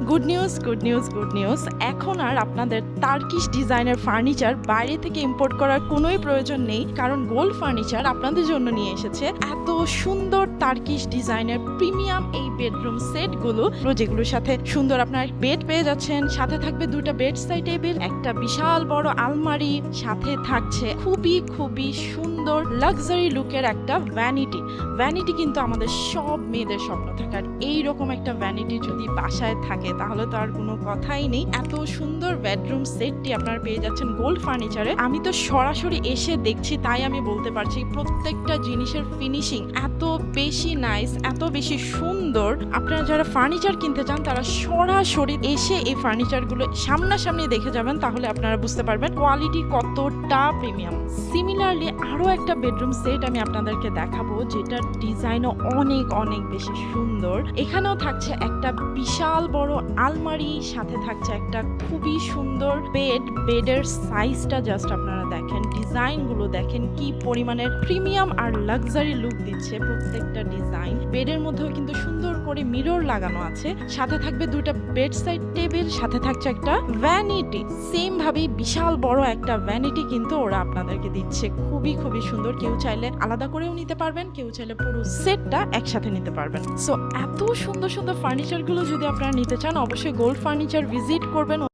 Good news, good news, good news. এখন আর আপনাদের Turkish ডিজাইনের ফার্নিচার বাইরে থেকে ইম্পোর্ট করার কোনোই প্রয়োজন নেই, কারণ গোল্ড ফার্নিচার আপনাদের জন্য নিয়ে এসেছে এত সুন্দর টার্কিশ ডিজাইনের প্রিমিয়াম এই বেডরুম সেটগুলো, যেগুলোর সাথে সুন্দর আপনার বেড পেয়ে যাচ্ছেন। সাথে থাকবে দুটো বেড সাইড টেবিল, একটা বিশাল বড় আলমারি, সাথে থাকছে খুবই খুবই সুন্দর লাক্সারি লুকের একটা ভ্যানিটি। ভ্যানিটি কিন্তু আমাদের সব মেয়েদের স্বপ্ন থাকে, আর এইরকম একটা ভ্যানিটি যদি বাসায় থাকে তাহলে তো আর কোনো কথাই নেই। এত সুন্দর বেডরুম সেটটি আপনারা পেয়ে যাচ্ছেন গোল্ড ফার্নিচারে। আমি তো সরাসরি এসে দেখছি, তাই আমি বলতে পারছি প্রত্যেকটা জিনিসের ফিনিশিং এত বেশি নাইস, এত বেশি সুন্দর। আপনারা যারা ফার্নিচার কিনতে চান তারা সরাসরি এসে এই ফার্নিচারগুলো সামনাসামনি দেখে যাবেন, তাহলে আপনারা বুঝতে পারবেন কোয়ালিটি কতটা প্রিমিয়াম। সিমিলারলি আরো একটা বেডরুম সেট আমি আপনাদেরকে দেখাবো, যেটার ডিজাইনও অনেক অনেক বেশি সুন্দর। এখানেও থাকছে একটা বিশাল বড় আলমারি, সাথে থাকছে একটা খুবই সুন্দর বেড। বেডের সাইজটা জাস্ট আপনারা দেখেন, ডিজাইনগুলো দেখেন কি পরিমাণের প্রিমিয়াম আর লাক্সারি লুক দিচ্ছে প্রত্যেকটা ডিজাইন। বেডের মধ্যেও কিন্তু সুন্দর করে মিরর লাগানো আছে, সাথে থাকবে দুটো বেড সাইড টেবিল, সাথে থাকছে একটা ভ্যানিটি। সেম ভাবেই বিশাল বড় একটা ভ্যানিটি কিন্তু ওরা আপনাদেরকে দিচ্ছে, খুবই খুবই সুন্দর। কেউ চাইলে আলাদা করেও নিতে পারবেন, কেউ চাইলে পুরো সেটটা একসাথে নিতে পারবেন। সো এত সুন্দর সুন্দর ফার্নিচারগুলো যদি আপনারা নিতে চান, অবশ্যই গোল্ড ফার্নিচার ভিজিট করবেন।